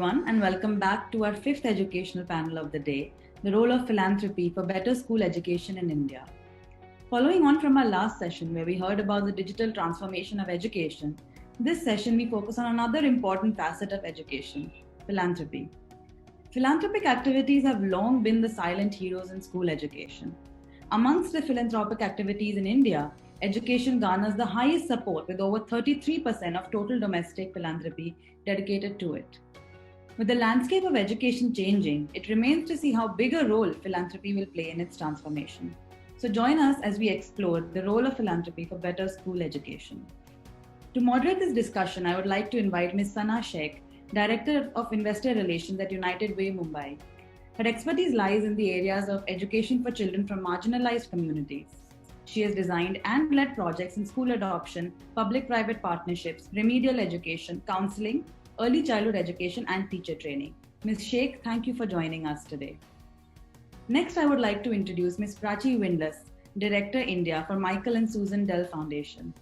everyone, and welcome back to our fifth educational panel of the day, the role of philanthropy for better school education in India. Following on from our last session where we heard about the digital transformation of education, this session we focus on another important facet of education, philanthropy. Philanthropic activities have long been the silent heroes in school education. Amongst the philanthropic activities in India, education garners the highest support with over 33% of total domestic philanthropy dedicated to it. With the landscape of education changing, it remains to see how big a role philanthropy will play in its transformation. So join us as we explore the role of philanthropy for better school education. To moderate this discussion, I would like to invite Ms. Sana Sheikh, Director of Investor Relations at United Way, Mumbai. Her expertise lies in the areas of education for children from marginalized communities. She has designed and led projects in school adoption, public-private partnerships, remedial education, counseling, early childhood education, and teacher training. Ms. Sheikh, thank you for joining us today. Next, I would like to introduce Ms. Prachi Windlass, Director India for Michael and Susan Dell Foundation.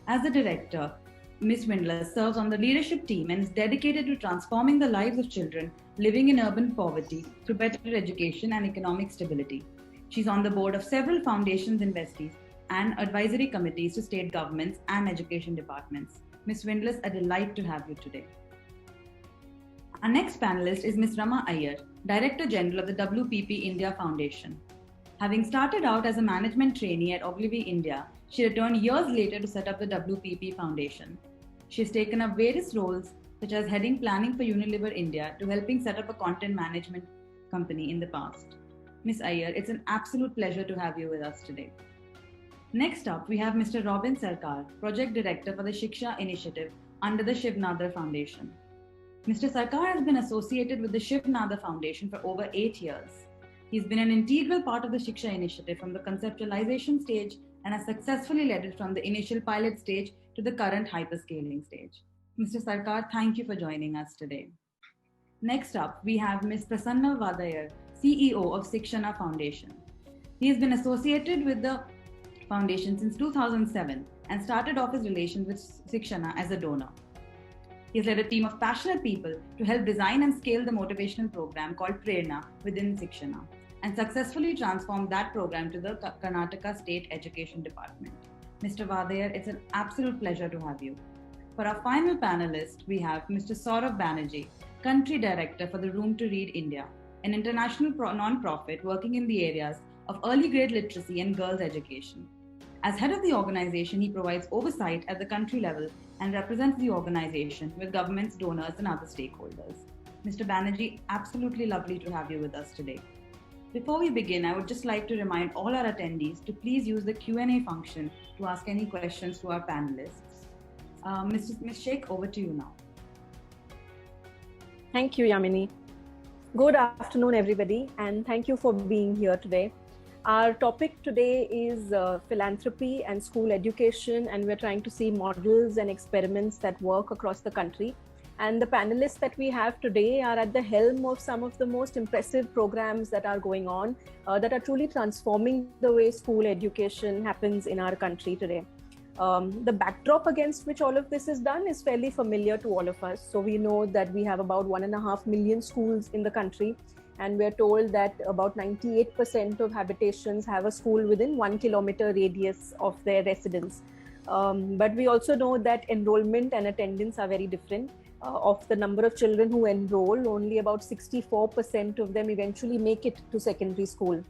As the director, Ms. Windlass serves on the leadership team and is dedicated to transforming the lives of children living in urban poverty through better education and economic stability. She's on the board of several foundations, investees, and advisory committees to state governments and education departments. Ms. Windlass, a delight to have you today. Our next panelist is Ms. Rama Iyer, Director General of the WPP India Foundation. Having started out as a management trainee at Ogilvy India, she returned years later to set up the WPP Foundation. She has taken up various roles such as heading planning for Unilever India to helping set up a content management company in the past. Ms. Iyer, it's an absolute pleasure to have you with us today. Next up, we have Mr. Robin Sarkar, Project Director for the Shiksha Initiative under the Shiv Nadar Foundation. Mr. Sarkar has been associated with the Shiv Nadar Foundation for over 8 years. He's been an integral part of the Shiksha Initiative from the conceptualization stage and has successfully led it from the initial pilot stage to the current hyperscaling stage. Mr. Sarkar, thank you for joining us today. Next up, we have Ms. Prasanna Vadayar, CEO of Sikshana Foundation. He has been associated with the foundation since 2007 and started off his relations with Sikshana as a donor. He has led a team of passionate people to help design and scale the motivational program called Prerna within Sikshana and successfully transformed that program to the Karnataka State Education Department. Mr. Vadayar, it's an absolute pleasure to have you. For our final panelist, we have Mr. Saurabh Banerjee, Country Director for the Room to Read India, an international non-profit working in the areas of early grade literacy and girls' education. As head of the organization, he provides oversight at the country level and represents the organization with governments, donors, and other stakeholders. Mr. Banerjee, absolutely lovely to have you with us today. Before we begin, I would just like to remind all our attendees to please use the Q&A function to ask any questions to our panelists. Ms. Sheikh, over to you now. Thank you, Yamini. Good afternoon, everybody, and thank you for being here today. Our topic today is philanthropy and school education, and we're trying to see models and experiments that work across the country. And the panelists that we have today are at the helm of some of the most impressive programs that are going on, that are truly transforming the way school education happens in our country today. The backdrop against which all of this is done is fairly familiar to all of us. So we know that we have about 1.5 million schools in the country, and we're told that about 98% of habitations have a school within 1 kilometer radius of their residence. But we also know that enrollment and attendance are very different. Of the number of children who enroll, only about 64% of them eventually make it to secondary school,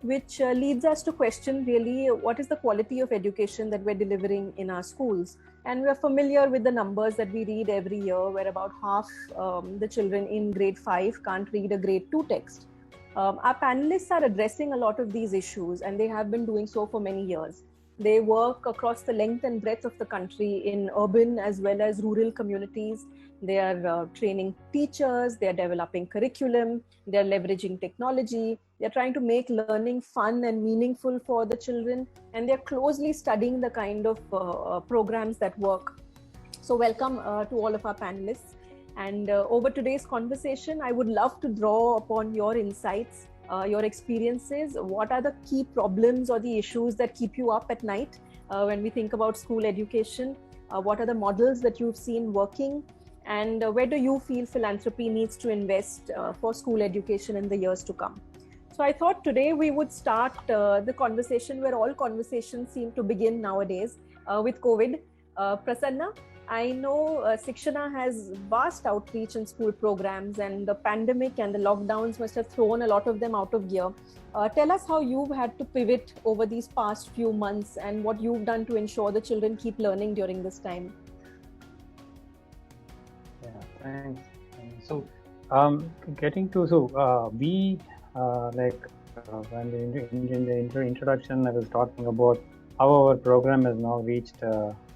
which leads us to question really what is the quality of education that we're delivering in our schools. And we're familiar with the numbers that we read every year, where about half the children in grade 5 can't read a grade 2 text. Our panelists are addressing a lot of these issues, and they have been doing so for many years. They work across the length and breadth of the country in urban as well as rural communities. They are training teachers, they are developing curriculum, they are leveraging technology, they are trying to make learning fun and meaningful for the children, and they are closely studying the kind of programs that work. So welcome to all of our panelists. And over today's conversation, I would love to draw upon your insights, your experiences. What are the key problems or the issues that keep you up at night when we think about school education? What are the models that you've seen working? And where do you feel philanthropy needs to invest for school education in the years to come? So I thought today we would start the conversation where all conversations seem to begin nowadays, with COVID. Prasanna, I know Sikshana has vast outreach in school programs, and the pandemic and the lockdowns must have thrown a lot of them out of gear. Tell us how you've had to pivot over these past few months and what you've done to ensure the children keep learning during this time. Yeah, thanks. So, getting to we when in the introduction I was talking about how our program has now reached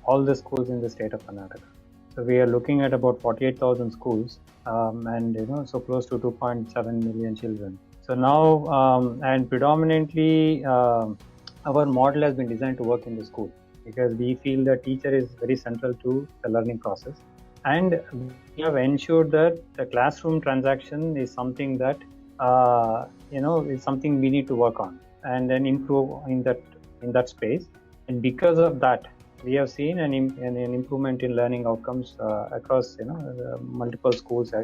all the schools in the state of Karnataka. So we are looking at about 48,000 schools, and so close to 2.7 million children. So now, and predominantly, our model has been designed to work in the school because we feel the teacher is very central to the learning process. And we have ensured that the classroom transaction is something that is something we need to work on and then improve in that space. And because of that, we have seen an improvement in learning outcomes across multiple schools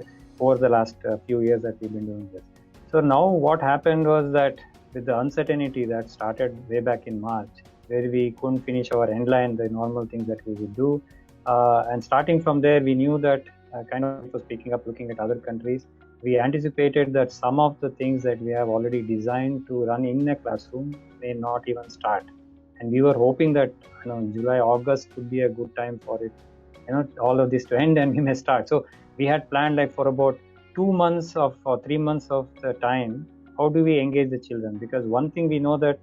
over the last few years that we've been doing this. So now what happened was that with the uncertainty that started way back in March, where we couldn't finish our end line, the normal things that we would do. And starting from there, we knew that kind of was picking up, looking at other countries. We anticipated that some of the things that we have already designed to run in a classroom may not even start. And we were hoping that July, August could be a good time for it, all of this to end and we may start. So we had planned like for about 2 months or 3 months of the time, how do we engage the children? Because one thing we know that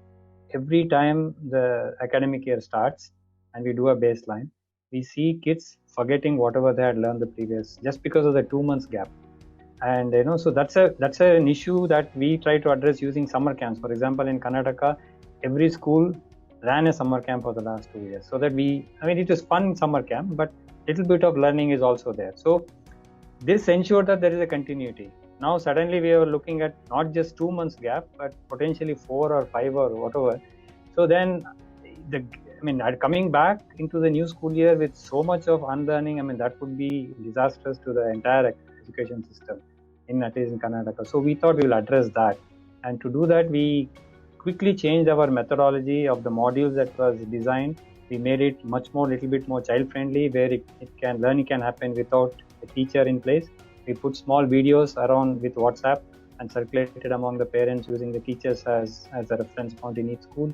every time the academic year starts and we do a baseline, we see kids forgetting whatever they had learned the previous, just because of the 2 months gap. And so that's an issue that we try to address using summer camps. For example, in Karnataka, every school ran a summer camp for the last 2 years, so that it was fun summer camp, but little bit of learning is also there. So this ensured that there is a continuity. Now suddenly we are looking at not just 2 months gap, but potentially 4 or 5 or whatever. So then coming back into the new school year with so much of unlearning, that would be disastrous to the entire education system, at least in Karnataka. So we thought we will address that. And to do that, we quickly changed our methodology of the modules that was designed. We made it little bit more child-friendly, where learning can happen without a teacher in place. We put small videos around with WhatsApp and circulated among the parents using the teachers as a reference point in each school.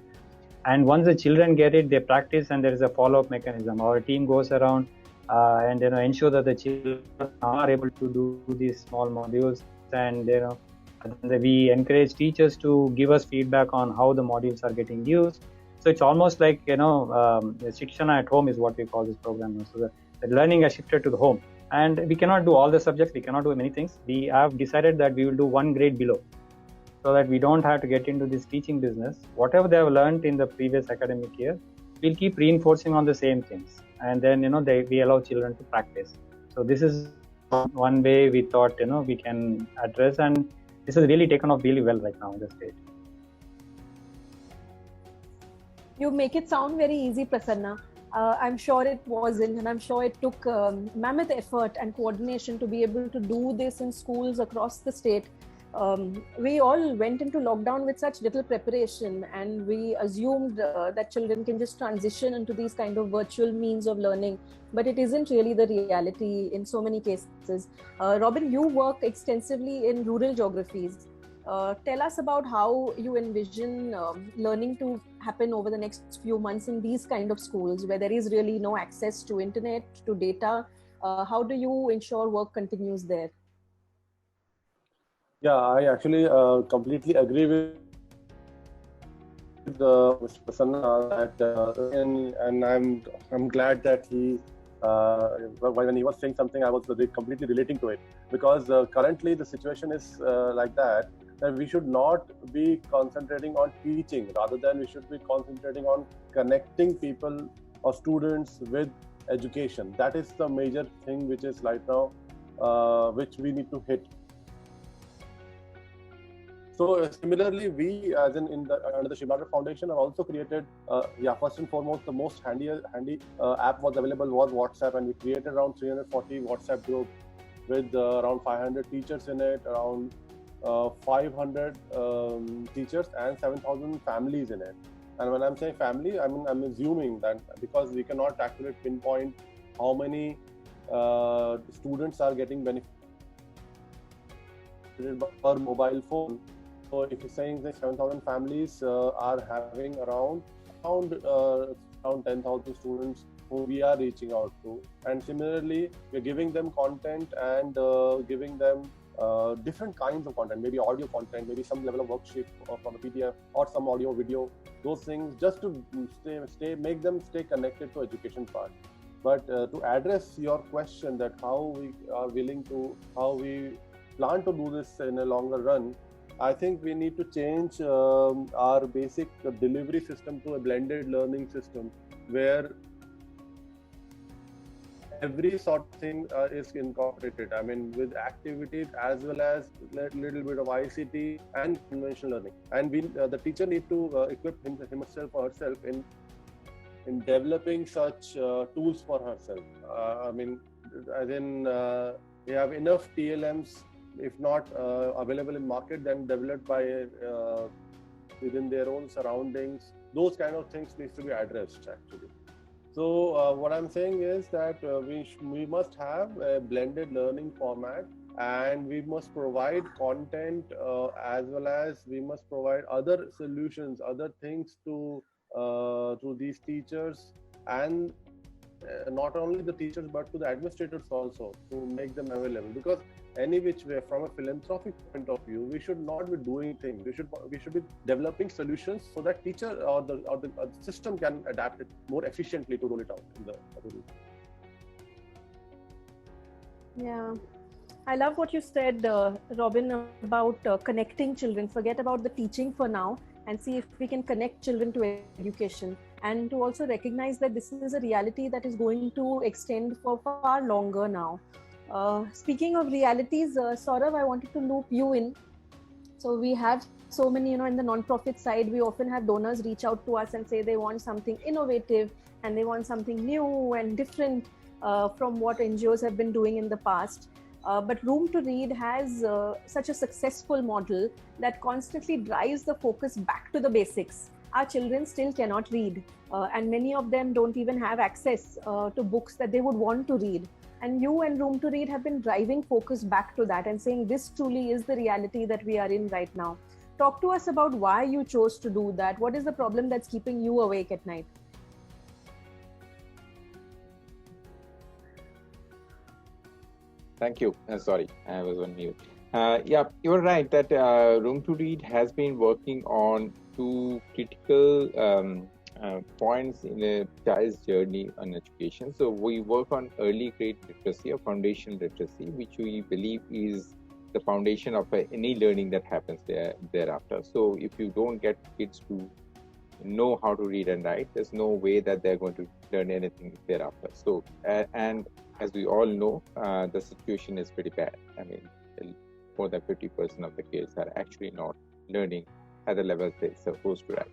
And once the children get it, they practice, and there is a follow-up mechanism. Our team goes around and ensure that the children are able to do these small modules, and we encourage teachers to give us feedback on how the modules are getting used. So it's almost like Sikshana at home is what we call this program. So the learning has shifted to the home, and we cannot do all the subjects. We cannot do many things. We have decided that we will do one grade below, so that we don't have to get into this teaching business. Whatever they have learned in the previous academic year, we'll keep reinforcing on the same things, and then we allow children to practice. So this is one way we thought we can address, and this has really taken off really well right now in the state. You make it sound very easy, Prasanna. I'm sure it wasn't, and I'm sure it took mammoth effort and coordination to be able to do this in schools across the state. We all went into lockdown with such little preparation, and we assumed that children can just transition into these kind of virtual means of learning, but it isn't really the reality in so many cases. Robin, you work extensively in rural geographies. Tell us about how you envision learning to happen over the next few months in these kind of schools where there is really no access to internet, to data. How do you ensure work continues there? Yeah, I actually completely agree with Mr. Prasanna that, and I'm glad that he when he was saying something, I was completely relating to it, because currently the situation is like that we should not be concentrating on teaching, rather than we should be concentrating on connecting people or students with education. That is the major thing which is right now which we need to hit. So similarly, we as in the under the Shibata Foundation have also created, first and foremost, the most handy app was available was WhatsApp, and we created around 340 WhatsApp group with around 500 teachers in it, around 500 teachers and 7,000 families in it. And when I'm saying family, I'm assuming that because we cannot actually pinpoint how many students are getting benefited per mobile phone. So if you're saying that 7,000 families are having around 10,000 students who we are reaching out to, and similarly we're giving them content and giving them different kinds of content, maybe audio content, maybe some level of worksheet from a PDF or some audio video, those things just to make them stay connected to education part. But to address your question that how we plan to do this in a longer run, I think we need to change our basic delivery system to a blended learning system where every sort of thing is incorporated. I mean, with activities as well as little bit of ICT and conventional learning. And the teacher need to equip himself or herself in developing such tools for herself. I mean, as in we have enough TLMs, if not available in market, then developed by within their own surroundings. Those kind of things needs to be addressed actually. So what I'm saying is that we must have a blended learning format, and we must provide content as well as we must provide other solutions, other things to these teachers, and not only the teachers but to the administrators also, to make them available. Because any which way, from a philanthropic point of view, we should not be doing things. We should be developing solutions so that teacher or the system can adapt it more efficiently to roll it out in the Yeah, I love what you said, Robin, about connecting children. Forget about the teaching for now and see if we can connect children to education, and to also recognize that this is a reality that is going to extend for far longer now. Speaking of realities, Saurav, I wanted to loop you in. So we have so many, in the non-profit side, we often have donors reach out to us and say they want something innovative and they want something new and different from what NGOs have been doing in the past. But Room to Read has such a successful model that constantly drives the focus back to the basics. Our children still cannot read, and many of them don't even have access to books that they would want to read. And you and Room to Read have been driving focus back to that and saying this truly is the reality that we are in right now. Talk to us about why you chose to do that. What is the problem that's keeping you awake at night? Thank you. Sorry, I was on mute. Yeah, you're right that Room to Read has been working on two critical points in a child's journey on education. So we work on early grade literacy or foundational literacy, which we believe is the foundation of any learning that happens thereafter. So if you don't get kids to know how to read and write, there's no way that they're going to learn anything thereafter. So and as we all know, the situation is pretty bad. I mean, more than 50% of the kids are actually not learning at the levels they're supposed to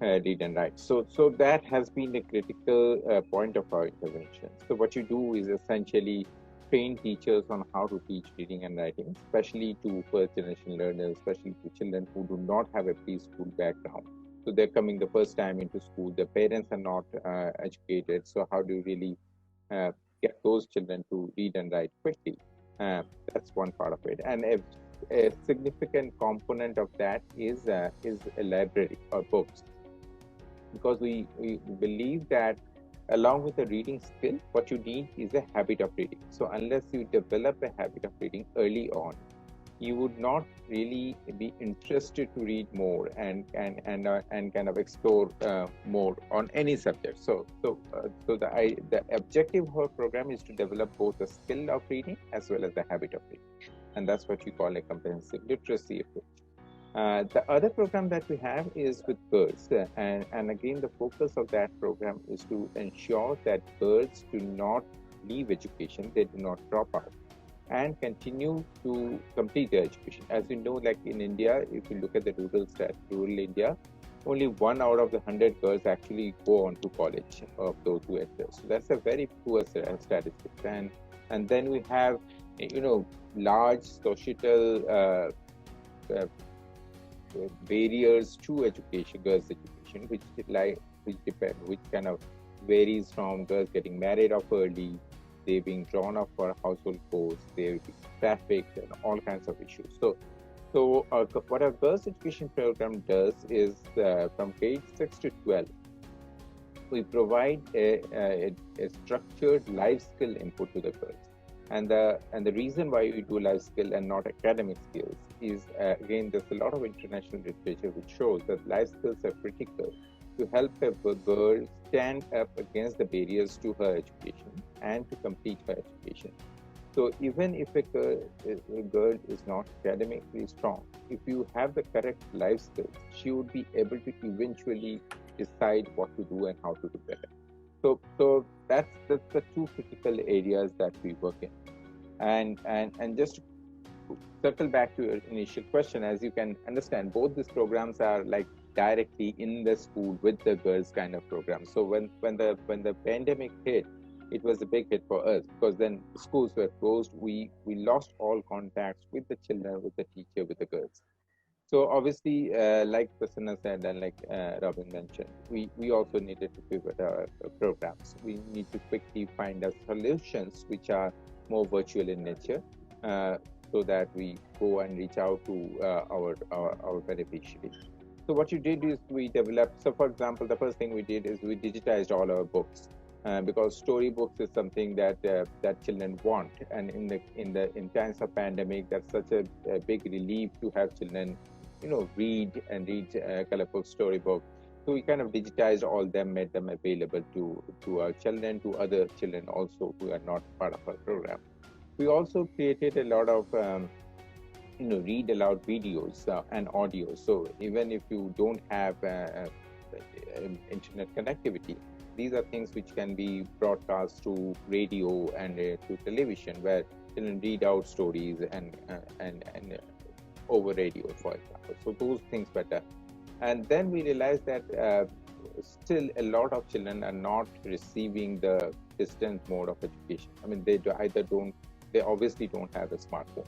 read and write. So that has been a critical point of our intervention. So what you do is essentially train teachers on how to teach reading and writing, especially to first generation learners, especially to children who do not have a preschool background. So they're coming the first time into school, their parents are not educated. So how do you really get those children to read and write quickly? That's one part of it. And a significant component of that is a library or books. Because we believe that along with the reading skill, what you need is a habit of reading. So unless you develop a habit of reading early on, you would not really be interested to read more and kind of explore more on any subject. So the objective of our program is to develop both the skill of reading as well as the habit of reading, and that's what we call a comprehensive literacy approach. The other program that we have is with girls, and again the focus of that program is to ensure that girls do not leave education, they do not drop out. and continue to complete their education. As you know, like in India, if you look at the rural India, only 1 out of the 100 girls actually go on to college of those who enter. So that's a very poor statistic. And then we have, large societal barriers to education, girls' education, which kind of varies from girls getting married off early, they being drawn up for household chores, they're being trafficked, and all kinds of issues. So what our girls' education program does is from grade 6 to 12, we provide a structured life skill input to the girls. And the reason why we do life skill and not academic skills is, again, there's a lot of international literature which shows that life skills are critical to help a girl stand up against the barriers to her education and to complete her education. So even if a girl is not academically strong, if you have the correct life skills, she would be able to eventually decide what to do and how to do better. So that's the two critical areas that we work in. And just to circle back to your initial question, as you can understand, both these programs are like directly in the school with the girls kind of program. So when the pandemic hit, it was a big hit for us because then schools were closed. We lost all contacts with the children, with the teacher, with the girls. So obviously, like Prasanna said and like Robin mentioned, we also needed to pivot our programs. We need to quickly find out solutions which are more virtual in nature, so that we go and reach out to our beneficiaries. So what you did is we developed. So for example, the first thing we did is we digitized all our books. Because storybooks is something that children want, and in times of pandemic, that's such a big relief to have children, read colorful storybooks. So we kind of digitized all them, made them available to our children, to other children also who are not part of our program. We also created a lot of read aloud videos and audio. So even if you don't have internet connectivity, these are things which can be broadcast to radio and to television, where children read out stories and over radio, for example. So those things were done. And then we realized that still a lot of children are not receiving the distance mode of education. I mean, they obviously don't have a smartphone,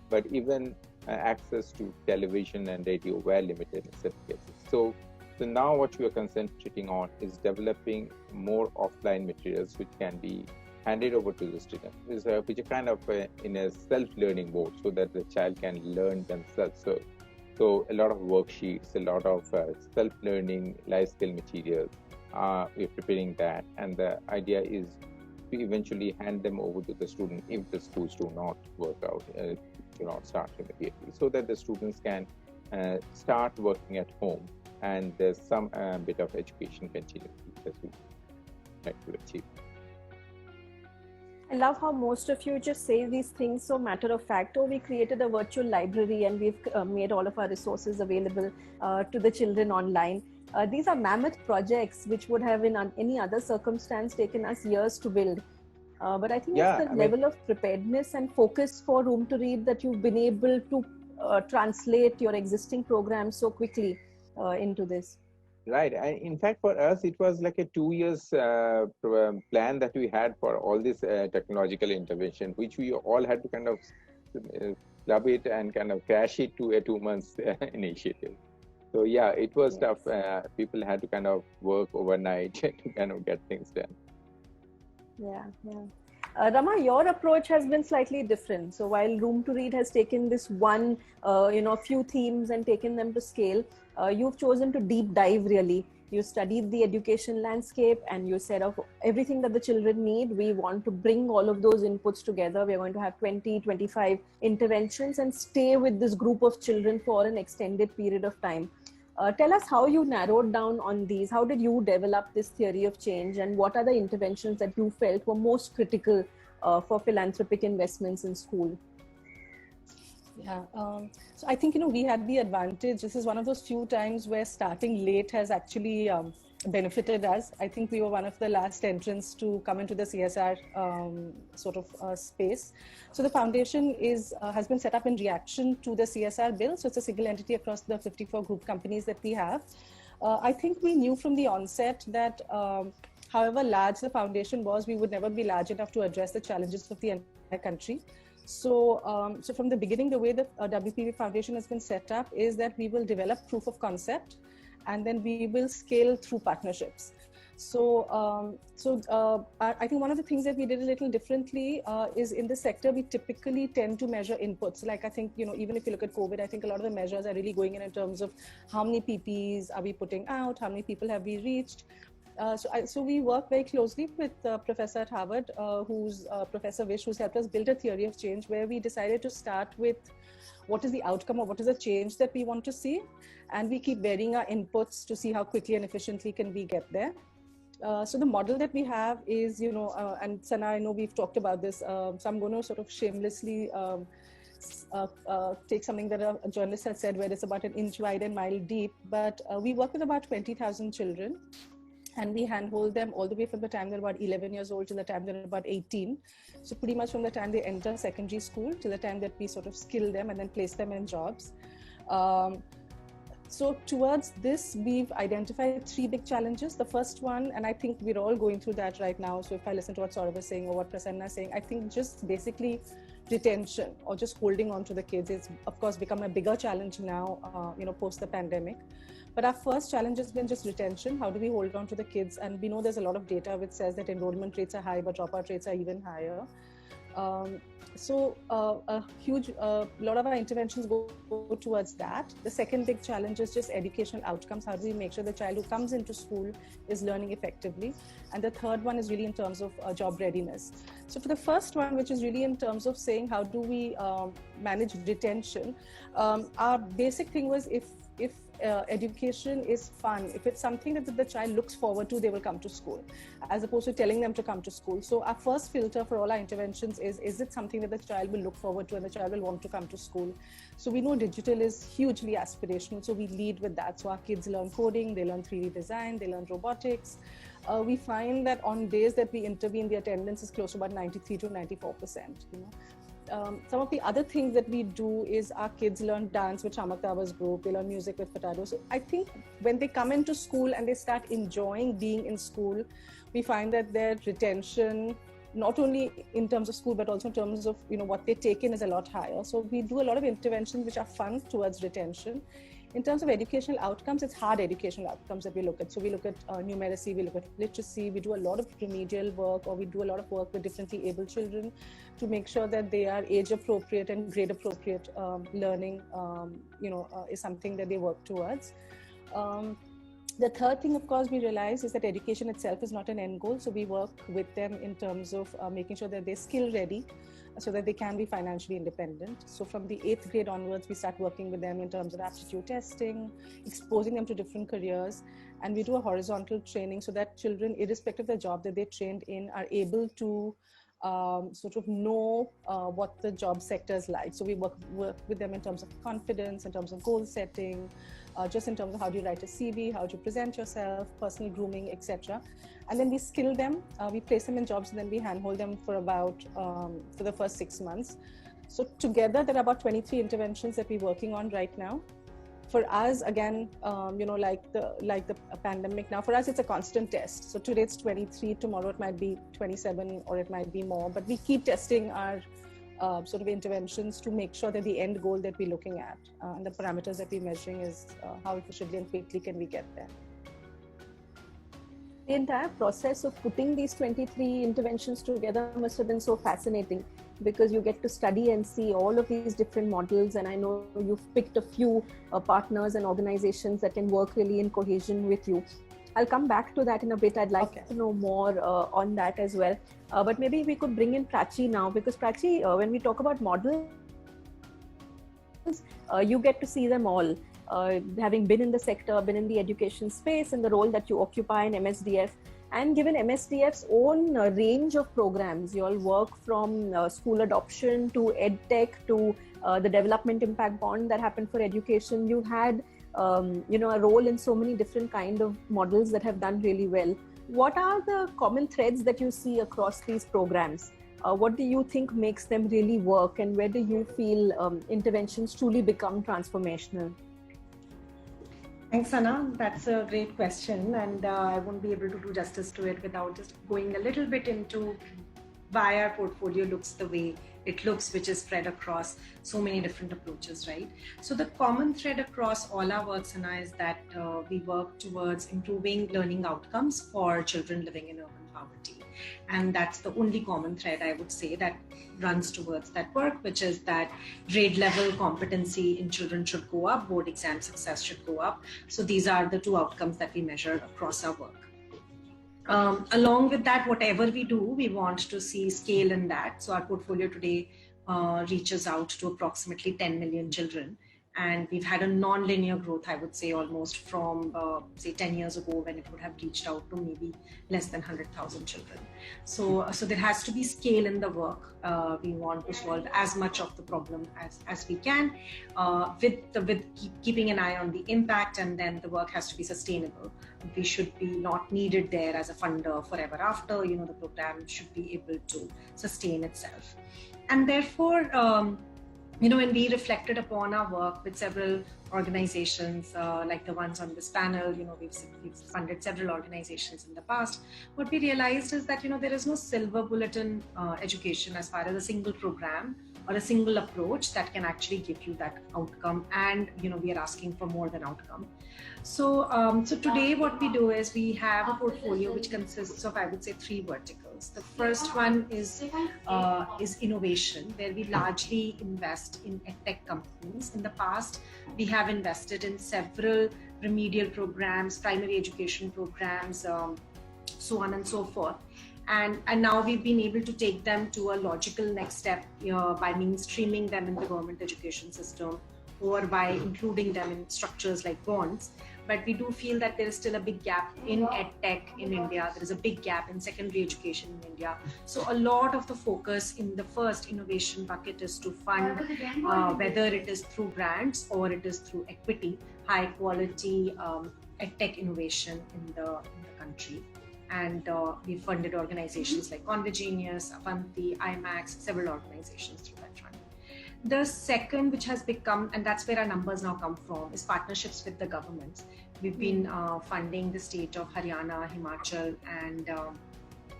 but even access to television and radio were limited in some cases. So now what we are concentrating on is developing more offline materials which can be handed over to the student, which are kind of in a self-learning mode, so that the child can learn themselves. So a lot of worksheets, a lot of self-learning life skill materials, we're preparing that. And the idea is to eventually hand them over to the student if the schools do not work out, do not start immediately, so that the students can start working at home, and there's some bit of education continuity that we like to achieve. I love how most of you just say these things so matter of fact. We created a virtual library and we've made all of our resources available to the children online. These are mammoth projects which would have in any other circumstance taken us years to build. But I think it's the level of preparedness and focus for Room to Read that you've been able to translate your existing programs so quickly into this. Right. And in fact, for us, it was like a 2 years plan that we had for all this technological intervention, which we all had to kind of club it and kind of crash it to a 2 months initiative. So yeah, it was tough. People had to kind of work overnight to kind of get things done. Yeah. Rama, your approach has been slightly different. So while Room to Read has taken this one, few themes and taken them to scale, you've chosen to deep dive really. You studied the education landscape and you said of everything that the children need, we want to bring all of those inputs together. We're going to have 20, 25 interventions and stay with this group of children for an extended period of time. Tell us how you narrowed down on these. How did you develop this theory of change, and what are the interventions that you felt were most critical for philanthropic investments in school? Yeah, so I think, we had the advantage. This is one of those few times where starting late has actually benefited us. I think we were one of the last entrants to come into the CSR space. So the foundation has been set up in reaction to the CSR bill. So it's a single entity across the 54 group companies that we have. I think we knew from the onset that however large the foundation was, we would never be large enough to address the challenges of the entire country. So, so from the beginning, the way the WPV Foundation has been set up is that we will develop proof of concept, and then we will scale through partnerships. So, I think one of the things that we did a little differently is in the sector, we typically tend to measure inputs. Like I think, even if you look at COVID, I think a lot of the measures are really going in terms of how many PPEs are we putting out, how many people have we reached. So we work very closely with Professor at Harvard, who's Professor Vish, who's helped us build a theory of change, where we decided to start with what is the outcome or what is the change that we want to see. And we keep varying our inputs to see how quickly and efficiently can we get there. So the model that we have is, and Sana, I know we've talked about this, so I'm going to sort of shamelessly take something that a journalist has said, where it's about an inch wide and mile deep. But we work with about 20,000 children. And we handhold them all the way from the time they're about 11 years old to the time they're about 18. So pretty much from the time they enter secondary school to the time that we sort of skill them and then place them in jobs. So towards this, we've identified 3 big challenges. The first one, and I think we're all going through that right now. So if I listen to what Saurabh is saying or what Prasanna is saying, I think just basically retention or just holding on to the kids is, of course, become a bigger challenge now, post the pandemic. But our first challenge has been just retention. How do we hold on to the kids? And we know there's a lot of data which says that enrollment rates are high, but dropout rates are even higher. So a huge lot of our interventions go towards that. The second big challenge is just educational outcomes. How do we make sure the child who comes into school is learning effectively? And the third one is really in terms of job readiness. So for the first one, which is really in terms of saying how do we manage retention, our basic thing was if education is fun, if it's something that the child looks forward to, they will come to school, as opposed to telling them to come to school. So our first filter for all our interventions is it something that the child will look forward to and the child will want to come to school? So we know digital is hugely aspirational, so we lead with that. So our kids learn coding, they learn 3D design, they learn robotics. We find that on days that we intervene, the attendance is close to about 93 to 94%. Some of the other things that we do is our kids learn dance with Shamak Davar's group, they learn music with Fatado. So I think when they come into school and they start enjoying being in school, we find that their retention, not only in terms of school, but also in terms of what they take in, is a lot higher. So we do a lot of interventions which are fun towards retention. In terms of educational outcomes, it's hard educational outcomes that we look at. So we look at numeracy, we look at literacy, we do a lot of remedial work, or we do a lot of work with differently able children to make sure that they are age appropriate and grade appropriate learning, is something that they work towards. The third thing, of course, we realize is that education itself is not an end goal. So we work with them in terms of making sure that they're skill ready, so that they can be financially independent. So from the 8th grade onwards, we start working with them in terms of aptitude testing, exposing them to different careers, and we do a horizontal training so that children, irrespective of the job that they trained in, are able to sort of know what the job sector is like. So we work with them in terms of confidence, in terms of goal setting, just in terms of how do you write a CV, how do you present yourself, personal grooming, etc. And then we skill them, we place them in jobs, and then we handhold them for the first 6 months. So together, there are about 23 interventions that we're working on right now. For us, again, like the pandemic now, for us, it's a constant test. So today it's 23, tomorrow it might be 27, or it might be more, but we keep testing our sort of interventions to make sure that the end goal that we're looking at and the parameters that we're measuring is how efficiently and quickly can we get there. The entire process of putting these 23 interventions together must have been so fascinating, because you get to study and see all of these different models, and I know you've picked a few partners and organizations that can work really in cohesion with you. I'll come back to that in a bit. I'd like to know more on that as well. But maybe we could bring in Prachi now, because Prachi, when we talk about models, you get to see them all. Having been in the sector, been in the education space, and the role that you occupy in MSDF, and given MSDF's own range of programs, you all work from school adoption to EdTech to the development impact bond that happened for education. You had a role in so many different kind of models that have done really well. What are the common threads that you see across these programs? What do you think makes them really work, and where do you feel interventions truly become transformational? Thanks, Anna. That's a great question, and I won't be able to do justice to it without just going a little bit into why our portfolio looks the way it looks, which is spread across so many different approaches, right? So the common thread across all our work, Sana, is that we work towards improving learning outcomes for children living in urban poverty. And that's the only common thread, I would say, that runs towards that work, which is that grade level competency in children should go up, board exam success should go up. So these are the two outcomes that we measure across our work. Along with that, whatever we do, we want to see scale in that. So our portfolio today reaches out to approximately 10 million children. And we've had a non-linear growth, I would say, almost from, say, 10 years ago, when it would have reached out to maybe less than 100,000 children. So there has to be scale in the work. We want to solve as much of the problem as we can, with keeping an eye on the impact, and then the work has to be sustainable. We should be not needed there as a funder forever after. The program should be able to sustain itself. And therefore, when we reflected upon our work with several organizations, like the ones on this panel, we've funded several organizations in the past. What we realized is that, there is no silver bullet in education as far as a single program or a single approach that can actually give you that outcome. And, we are asking for more than outcome. So today what we do is we have a portfolio which consists of, I would say, 3 verticals. The first one is innovation, where we largely invest in edtech companies. In the past, we have invested in several remedial programs, primary education programs, so on and so forth. And now we've been able to take them to a logical next step by mainstreaming them in the government education system, or by including them in structures like bonds. But we do feel that there is still a big gap in edtech in India. There is a big gap in secondary education in India. So a lot of the focus in the first innovation bucket is to fund, whether it is through grants or it is through equity, high quality edtech innovation in the country. And we funded organizations like Convergenius, Avanti, IMAX, several organizations through that fund. The second, which has become, and that's where our numbers now come from, is partnerships with the governments. We've been funding the state of Haryana, Himachal, and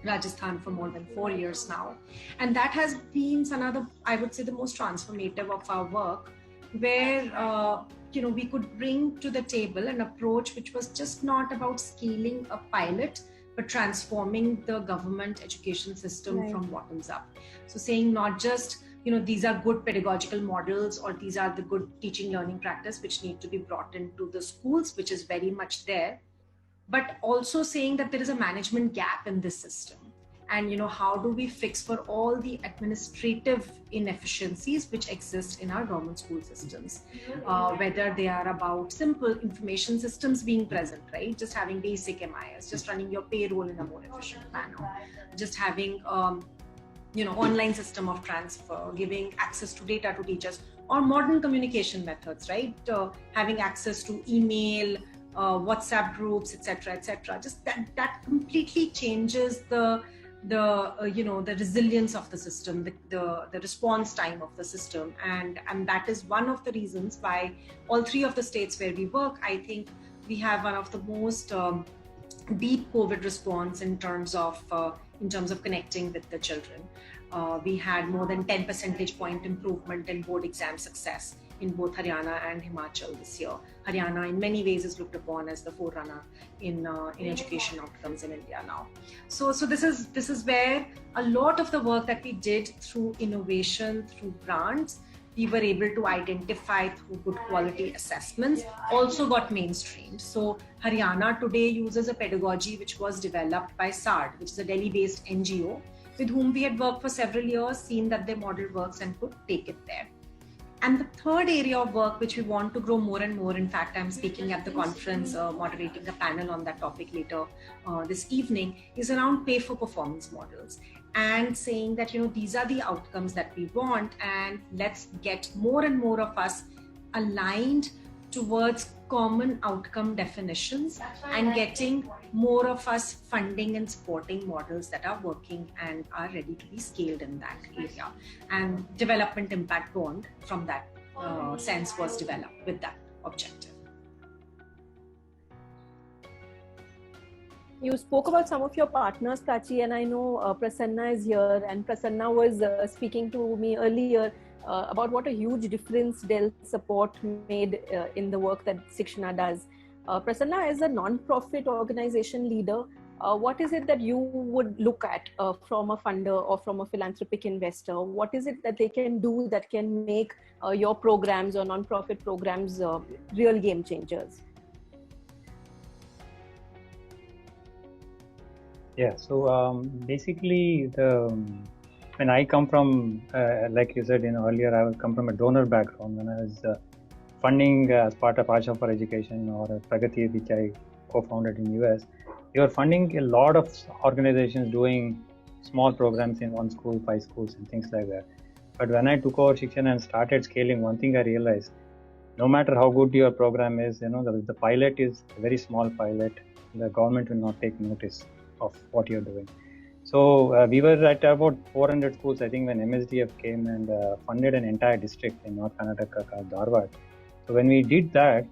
Rajasthan for more than 4 years now. And that has been another, I would say, the most transformative of our work, where we could bring to the table an approach which was just not about scaling a pilot, but transforming the government education system from bottoms up. So saying not just, these are good pedagogical models, or these are the good teaching learning practice which need to be brought into the schools, which is very much there, but also saying that there is a management gap in this system. And, how do we fix for all the administrative inefficiencies which exist in our government school systems, whether they are about simple information systems being present, right? Just having basic MIS, just running your payroll in a more efficient manner, just having, online system of transfer, giving access to data to teachers, or modern communication methods, right? Having access to email, WhatsApp groups, etc., etc. Just that completely changes the resilience of the system, the response time of the system, and that is one of the reasons why all 3 of the states where we work, I think we have one of the most deep COVID response in terms of connecting with the children. We had more than 10 percentage point improvement in board exam success in both Haryana and Himachal this year. Haryana in many ways is looked upon as the forerunner in education outcomes in India now. So this is where a lot of the work that we did through innovation, through grants, we were able to identify through good quality assessments, also got mainstreamed. So Haryana today uses a pedagogy which was developed by SARD, which is a Delhi-based NGO, with whom we had worked for several years, seen that their model works and could take it there. And the third area of work which we want to grow more and more, in fact, I'm speaking at the conference, moderating a panel on that topic later this evening, is around pay for performance models, and saying that, these are the outcomes that we want, and let's get more and more of us aligned towards common outcome definitions and getting more of us funding and supporting models that are working and are ready to be scaled in that area. And development impact bond from that sense was developed with that objective. You spoke about some of your partners, Prachi, and I know Prasanna is here, and Prasanna was speaking to me earlier about what a huge difference Dell support made in the work that Sikshana does. Prasanna, as a non-profit organization leader, what is it that you would look at from a funder or from a philanthropic investor? What is it that they can do that can make your programs or non-profit programs real game changers? Yeah, so basically, when I come from, like you said earlier, I come from a donor background. When I was funding as part of Asha for Education or Pragati, which I co-founded in US, we were funding a lot of organizations doing small programs in 1 school, 5 schools, and things like that. But when I took over Sikshana and started scaling, one thing I realized: no matter how good your program is, the pilot is a very small pilot. The government will not take notice of what you're doing. So we were at about 400 schools, I think, when MSDF came and funded an entire district in North Karnataka called Dharwad. So when we did that,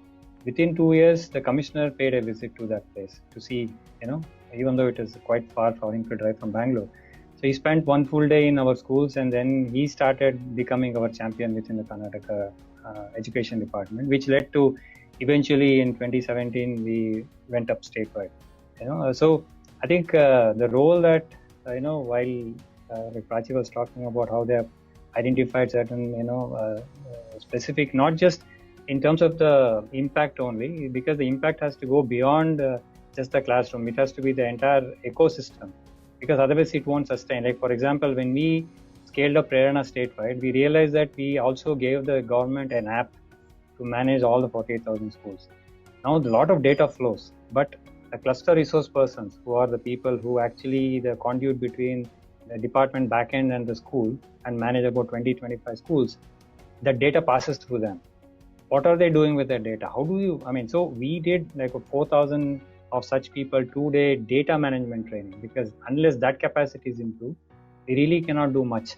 within 2 years, the commissioner paid a visit to that place to see, even though it is quite far for him to drive from Bangalore. So he spent 1 full day in our schools, and then he started becoming our champion within the Karnataka education department, which led to eventually in 2017, we went up statewide. So I think the role that, while like Prachi was talking about how they have identified certain, specific, not just in terms of the impact only, because the impact has to go beyond just the classroom. It has to be the entire ecosystem, because otherwise it won't sustain. Like, for example, when we scaled up Prerana statewide, we realized that we also gave the government an app to manage all the 48,000 schools. Now, a lot of data flows, but the cluster resource persons, who are the people who actually the conduit between the department backend and the school and manage about 20-25 schools, that data passes through them. What are they doing with that data? How do you, so we did like 4,000 of such people 2-day data management training, because unless that capacity is improved, we really cannot do much,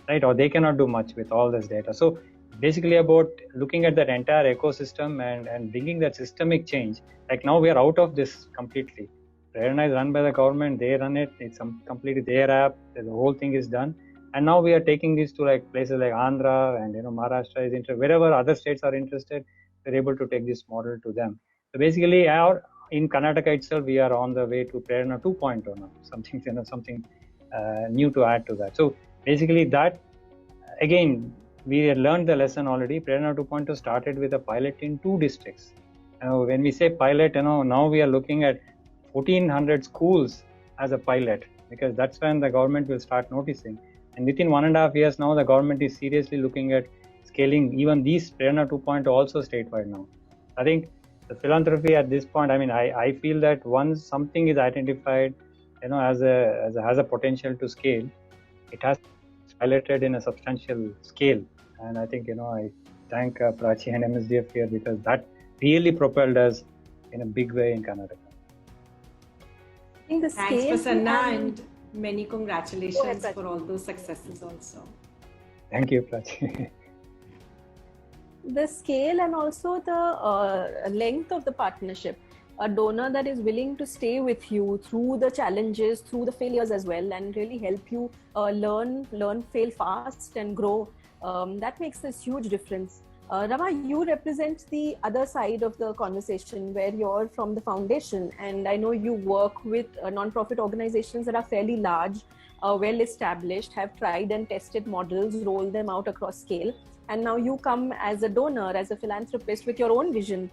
right? Or they cannot do much with all this data. So basically about looking at that entire ecosystem and bringing that systemic change. Like now we are out of this completely. Prerana is run by the government, they run it, it's completely their app, the whole thing is done. And now we are taking this to like places like Andhra and Maharashtra is interested, wherever other states are interested, we're able to take this model to them. So basically in Karnataka itself, we are on the way to Prerana 2.0 now, something new to add to that. So basically that, again, we had learned the lesson already. Prerana 2.0 started with a pilot in 2 districts. When we say pilot, now we are looking at 1,400 schools as a pilot, because that's when the government will start noticing. And within 1.5 years now, the government is seriously looking at scaling even these Prerana 2.0 also statewide now. I think the philanthropy at this point, I feel that once something is identified, has a potential to scale, it has piloted in a substantial scale. And I think, I thank Prachi and MSDF here, because that really propelled us in a big way in Karnataka. Thanks, Prasanna, and many congratulations for all those successes also. Thank you, Prachi. The scale and also the length of the partnership. A donor that is willing to stay with you through the challenges, through the failures as well, and really help you learn, fail fast and grow. That makes this huge difference. Rama, you represent the other side of the conversation, where you're from the foundation, and I know you work with non-profit organizations that are fairly large, well established, have tried and tested models, roll them out across scale, and now you come as a donor, as a philanthropist, with your own vision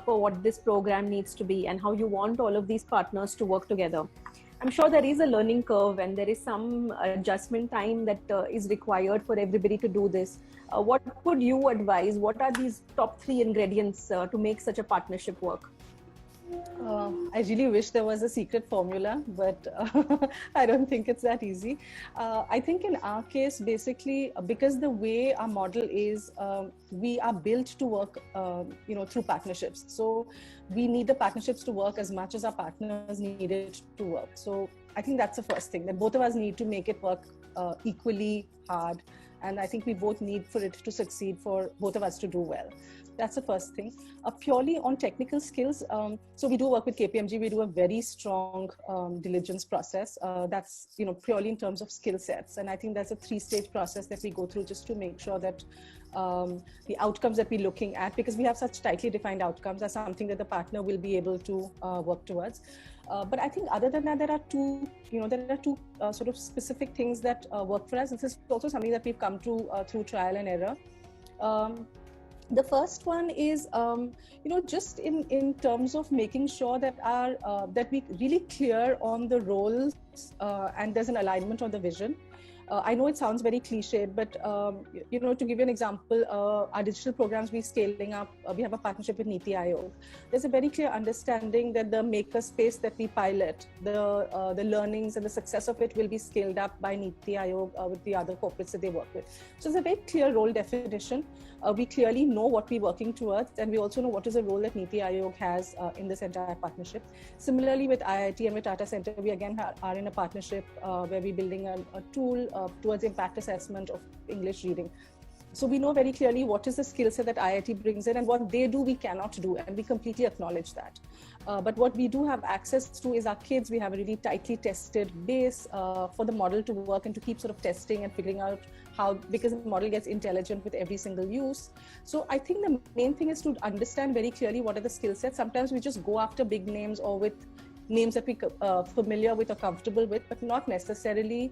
for what this program needs to be and how you want all of these partners to work together. I'm sure there is a learning curve and there is some adjustment time that is required for everybody to do this. What would you advise? What are these top 3 ingredients to make such a partnership work? I really wish there was a secret formula, but I don't think it's that easy. I think in our case, basically, because the way our model is, we are built to work, through partnerships. So we need the partnerships to work as much as our partners need it to work. So I think that's the first thing, that both of us need to make it work equally hard. And I think we both need for it to succeed, for both of us to do well. That's the first thing. Purely on technical skills, so we do work with KPMG. We do a very strong diligence process. That's purely in terms of skill sets, and I think that's a 3-stage process that we go through just to make sure that the outcomes that we're looking at, because we have such tightly defined outcomes, are something that the partner will be able to work towards. But I think other than that, there are two sort of specific things that work for us. This is also something that we've come to through trial and error. The first one is, just in terms of making sure that that we really clear on the roles and there's an alignment on the vision. I know it sounds very cliched, but to give you an example, our digital programs we're scaling up. We have a partnership with Niti Aayog. There's a very clear understanding that the maker space that we pilot, the learnings and the success of it will be scaled up by Niti Aayog with the other corporates that they work with. So it's a very clear role definition. We clearly know what we're working towards, and we also know what is the role that Niti Aayog has in this entire partnership. Similarly, with IIT and with Tata Center, we again are in a partnership where we're building a tool towards impact assessment of English reading. So we know very clearly what is the skill set that IIT brings in, and what they do we cannot do, and we completely acknowledge that. But what we do have access to is our kids. We have a really tightly tested base for the model to work and to keep sort of testing and figuring out how, because the model gets intelligent with every single use. So I think the main thing is to understand very clearly what are the skill sets. Sometimes we just go after big names or with names that we're familiar with or comfortable with, but not necessarily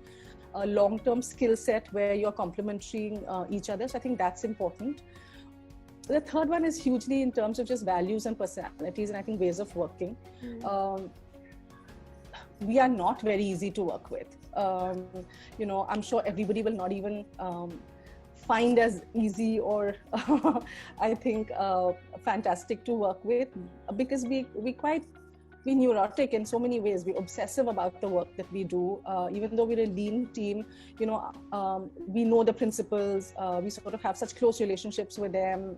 a long-term skill set where you're complementing each other. So I think that's important. The third one is hugely in terms of just values and personalities, and I think ways of working. We are not very easy to work with. I'm sure everybody will not even find as easy or I think fantastic to work with, because we're neurotic in so many ways. We're obsessive about the work that we do. Even though we're a lean team, we know the principals. We sort of have such close relationships with them.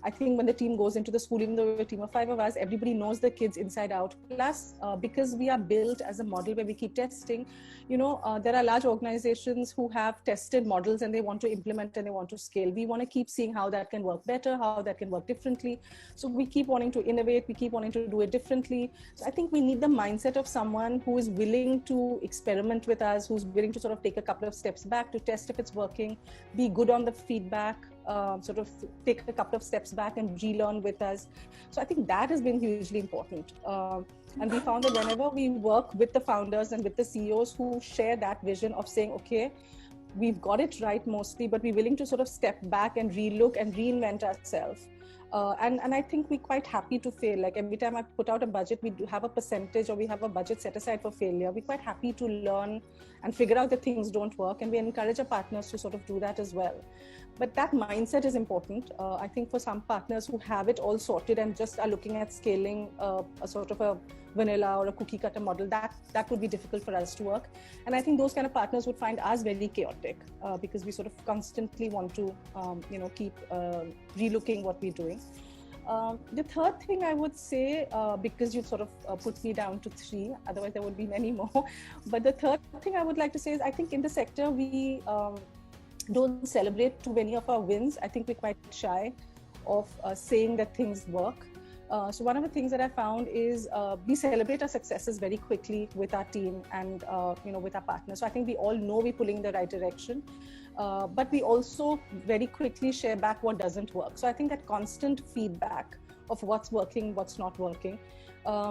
I think when the team goes into the school, even though we're a team of 5 of us, everybody knows the kids inside out. Plus, because we are built as a model where we keep testing, there are large organizations who have tested models and they want to implement and they want to scale. We want to keep seeing how that can work better, how that can work differently. So we keep wanting to innovate. We keep wanting to do it differently. So I think we need the mindset of someone who is willing to experiment with us, who's willing to sort of take a couple of steps back to test if it's working, be good on the feedback, sort of take a couple of steps back and relearn with us. So I think that has been hugely important. And we found that whenever we work with the founders and with the CEOs who share that vision of saying, okay, we've got it right mostly, but we're willing to sort of step back and relook and reinvent ourselves. And I think we're quite happy to fail. Like every time I put out a budget, we do have a percentage or we have a budget set aside for failure. We're quite happy to learn and figure out that things don't work. And we encourage our partners to sort of do that as well. But that mindset is important. I think for some partners who have it all sorted and just are looking at scaling a sort of a vanilla or a cookie cutter model, that would be difficult for us to work. And I think those kind of partners would find us very chaotic because we sort of constantly want to, keep relooking what we're doing. The third thing I would say, because you sort of put me down to 3, otherwise there would be many more. But the third thing I would like to say is I think in the sector, we don't celebrate too many of our wins. I think we're quite shy of saying that things work. So one of the things that I found is we celebrate our successes very quickly with our team and with our partners. So I think we all know we're pulling in the right direction, but we also very quickly share back what doesn't work. So I think that constant feedback of what's working, what's not working.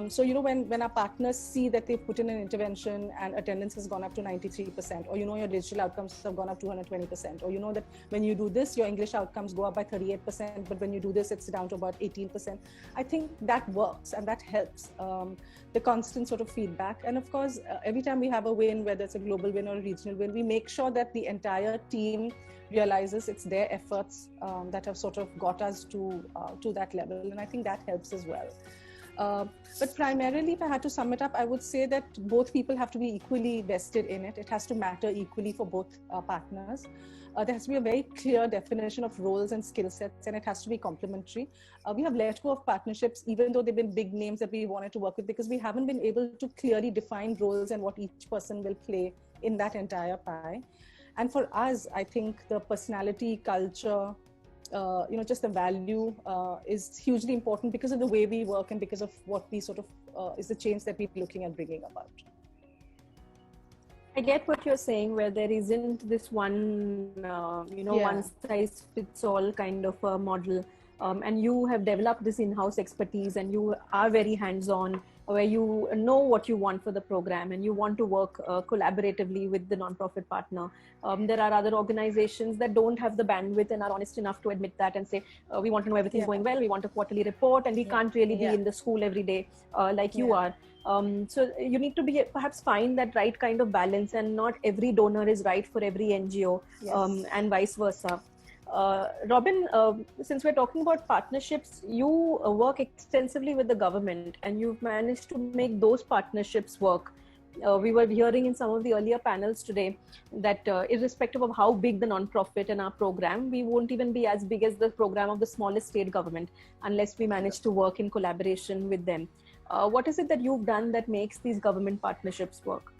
So when our partners see that they've put in an intervention and attendance has gone up to 93%, or your digital outcomes have gone up to 120%, or that when you do this, your English outcomes go up by 38%, but when you do this, it's down to about 18%. I think that works and that helps, the constant sort of feedback. And of course, every time we have a win, whether it's a global win or a regional win, we make sure that the entire team realizes it's their efforts that have sort of got us to that level. And I think that helps as well. But primarily, if I had to sum it up, I would say that both people have to be equally vested in it. It has to matter equally for both partners. There has to be a very clear definition of roles and skill sets, and it has to be complementary. We have let go of partnerships, even though they've been big names that we wanted to work with, because we haven't been able to clearly define roles and what each person will play in that entire pie. And for us, I think the personality, culture, just the value is hugely important because of the way we work and because of what we sort of is the change that we're looking at bringing about. I get what you're saying, where there isn't this one, one size fits all kind of a model. And you have developed this in-house expertise, and you are very hands-on, where you know what you want for the program and you want to work collaboratively with the non-profit partner. There are other organizations that don't have the bandwidth and are honest enough to admit that and say, we want to know everything's going well, we want a quarterly report, and we can't really be in the school every day like you are. So you need to be perhaps find that right kind of balance, and not every donor is right for every NGO, and vice versa. Robin, since we're talking about partnerships, you work extensively with the government, and you've managed to make those partnerships work. We were hearing in some of the earlier panels today that irrespective of how big the non-profit in our program, we won't even be as big as the program of the smallest state government unless we manage to work in collaboration with them. What is it that you've done that makes these government partnerships work?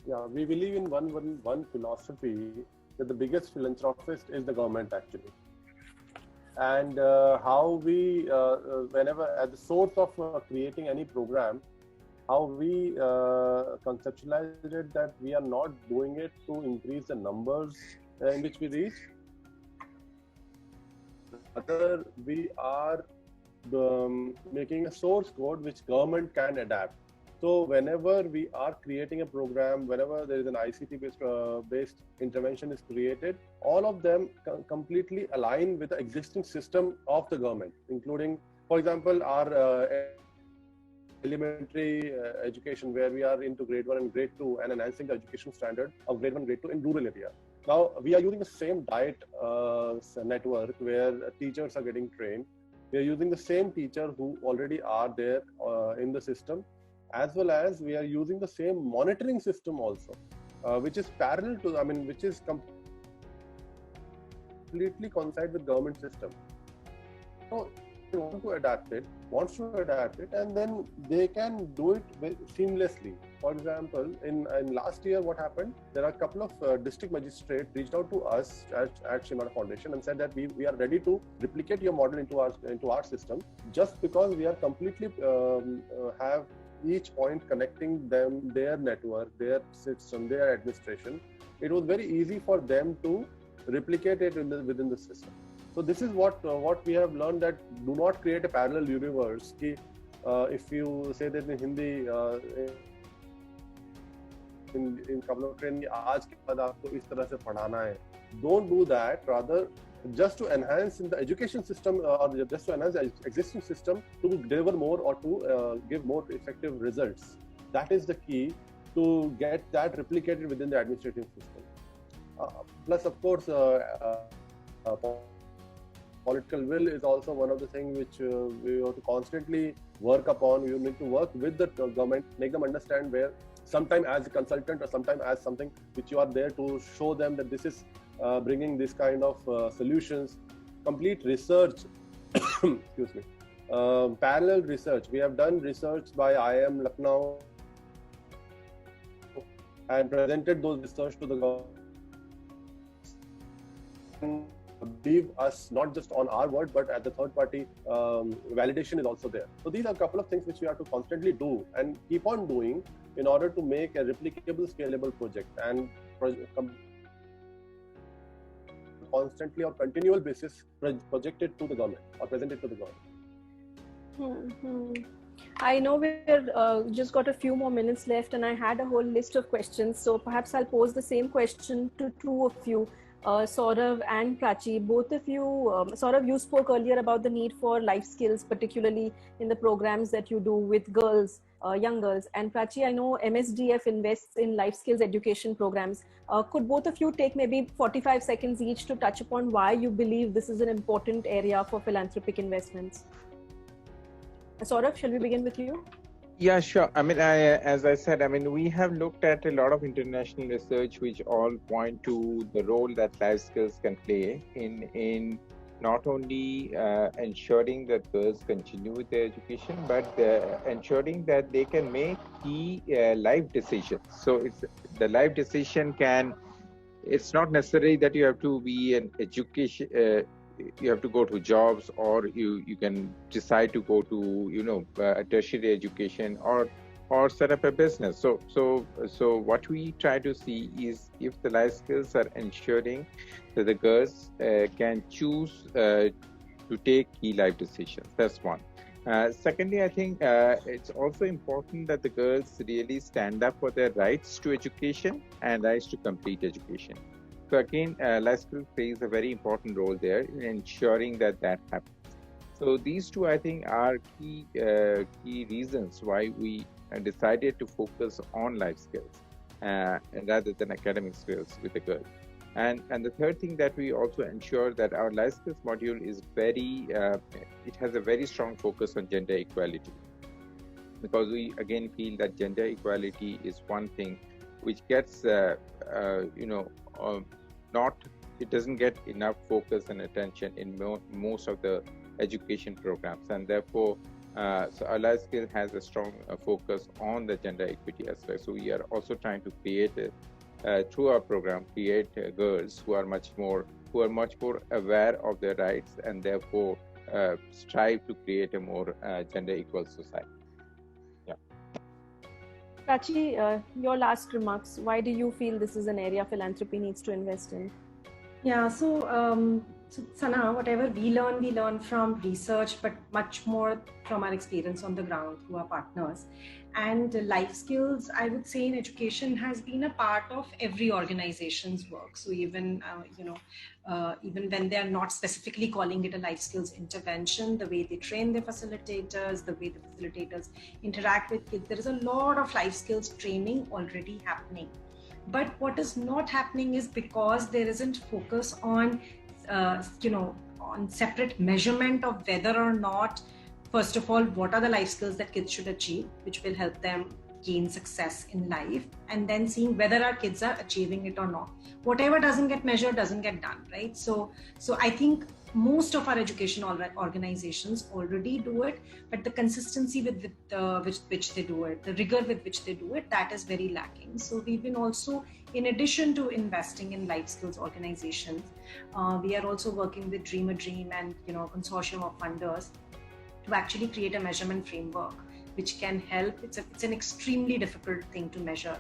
Yeah, we believe in one philosophy, that the biggest philanthropist is the government actually. And how we, whenever at the source of creating any program, how we conceptualize it, that we are not doing it to increase the numbers in which we reach. Rather, we are making a source code which government can adapt. So whenever we are creating a program, whenever there is an ICT based intervention is created, all of them completely align with the existing system of the government, including, for example, our elementary education, where we are into grade 1 and grade 2 and enhancing the education standard of grade 1, grade 2 in rural area. Now we are using the same diet network where teachers are getting trained. We are using the same teacher who already are there in the system, as well as we are using the same monitoring system also, which is parallel to, which is completely coincide with government system. So they wants to adapt it, and then they can do it seamlessly. For example, in last year, what happened? There are a couple of district magistrates reached out to us at Shrimara Foundation and said that we are ready to replicate your model into our system, just because we are completely have each point connecting them, their network, their system, their administration. It was very easy for them to replicate it within the system. So this is what we have learned, that do not create a parallel universe. If you say that in Hindi, in couple of training, आज के बाद आपको इस तरह से पढ़ाना है. Don't do that. Rather, just to enhance in the education system, or just to enhance the existing system to deliver more or to give more effective results. That is the key, to get that replicated within the administrative system. Plus, of course, political will is also one of the things which we have to constantly work upon. You need to work with the government, make them understand where, sometime as a consultant or sometime as something which you are there to show them that this is bringing this kind of solutions. Complete research, excuse me, parallel research. We have done research by IIM Lucknow and presented those research to the government. Believe us not just on our word, but at the third party validation is also there. So these are a couple of things which we have to constantly do and keep on doing in order to make a replicable, scalable project, and constantly or continual basis projected to the government or presented to the government. I know we're just got a few more minutes left, and I had a whole list of questions. So perhaps I'll pose the same question to two of you. Saurav and Prachi, both of you, Saurav, you spoke earlier about the need for life skills, particularly in the programs that you do with girls, young girls. And Prachi, I know MSDF invests in life skills education programs. Could both of you take maybe 45 seconds each to touch upon why you believe this is an important area for philanthropic investments? Saurabh, shall we begin with you? Yeah, sure. I mean, as I said, I mean, we have looked at a lot of international research which all point to the role that life skills can play in not only ensuring that girls continue with their education, but ensuring that they can make key life decisions. So the life decision it's not necessary that you have to be an education, you have to go to jobs, or you can decide to go to a tertiary education or set up a business. So what we try to see is if the life skills are ensuring that the girls can choose to take key life decisions. That's one. Secondly, I think it's also important that the girls really stand up for their rights to education and rights to complete education. So again, life skills plays a very important role there in ensuring that happens. So these two, I think, are key reasons why we decided to focus on life skills rather than academic skills with the girls. And the third thing that we also ensure that our life skills module is it has a very strong focus on gender equality, because we again feel that gender equality is one thing which gets it doesn't get enough focus and attention in most of the education programs, and therefore so our life skill has a strong focus on the gender equity aspect. So we are also trying to create through our program, girls who are much more aware of their rights, and therefore strive to create a more gender equal society. Yeah. Prachi, your last remarks. Why do you feel this is an area philanthropy needs to invest in? Yeah, so Sana, whatever we learn from research, but much more from our experience on the ground through our partners. And life skills, I would say, in education has been a part of every organization's work. So even even when they are not specifically calling it a life skills intervention, the way they train their facilitators, the way the facilitators interact with kids, there is a lot of life skills training already happening. But what is not happening is because there isn't focus on on separate measurement of whether or not, first of all, what are the life skills that kids should achieve, which will help them gain success in life, and then seeing whether our kids are achieving it or not. Whatever doesn't get measured doesn't get done, right? So I think most of our education organizations already do it, but the consistency with which they do it, the rigor with which they do it, that is very lacking. So we've been also, in addition to investing in life skills organizations, we are also working with Dream a Dream and consortium of funders to actually create a measurement framework which can help. It's an extremely difficult thing to measure,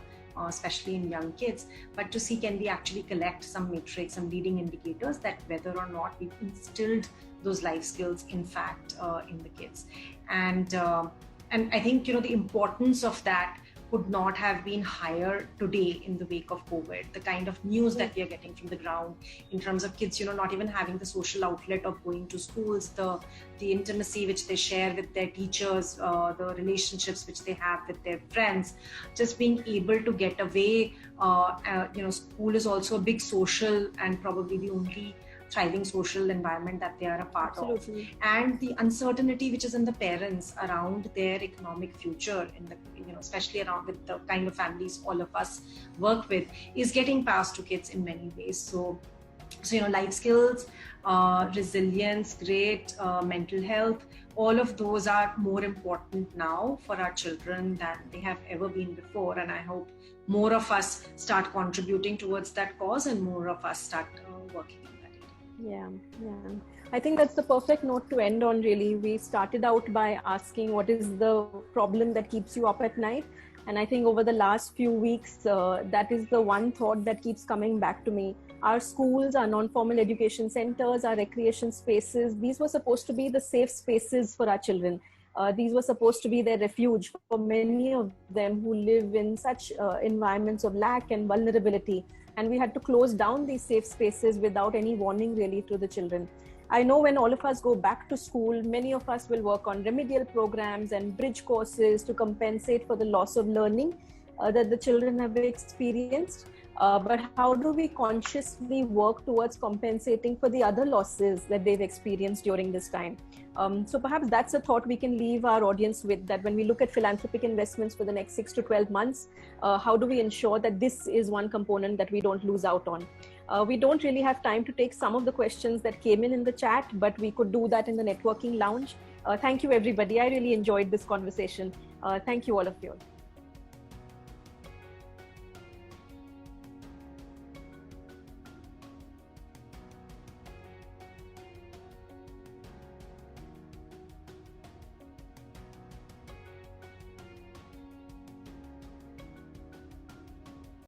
especially in young kids, but to see, can we actually collect some metrics, some leading indicators that whether or not we've instilled those life skills in fact in the kids. And I think the importance of that could not have been higher today in the wake of COVID. The kind of news that we are getting from the ground in terms of kids, not even having the social outlet of going to schools, the intimacy which they share with their teachers, the relationships which they have with their friends, just being able to get away. School is also a big social and probably the only thriving social environment that they are a part Absolutely. of, and the uncertainty which is in the parents around their economic future, in the especially around with the kind of families all of us work with, is getting passed to kids in many ways. So life skills, resilience, great mental health, all of those are more important now for our children than they have ever been before, and I hope more of us start contributing towards that cause and more of us start working. Yeah. I think that's the perfect note to end on, really. We started out by asking what is the problem that keeps you up at night. And I think over the last few weeks, that is the one thought that keeps coming back to me. Our schools, our non-formal education centers, our recreation spaces, these were supposed to be the safe spaces for our children. These were supposed to be their refuge for many of them who live in such environments of lack and vulnerability. And we had to close down these safe spaces without any warning really to the children. I know when all of us go back to school, many of us will work on remedial programs and bridge courses to compensate for the loss of learning that the children have experienced. but how do we consciously work towards compensating for the other losses that they've experienced during this time? So perhaps that's a thought we can leave our audience with, that when we look at philanthropic investments for the next 6 to 12 months, how do we ensure that this is one component that we don't lose out on? We don't really have time to take some of the questions that came in the chat, but we could do that in the networking lounge. Thank you, everybody. I really enjoyed this conversation. Thank you, all of you.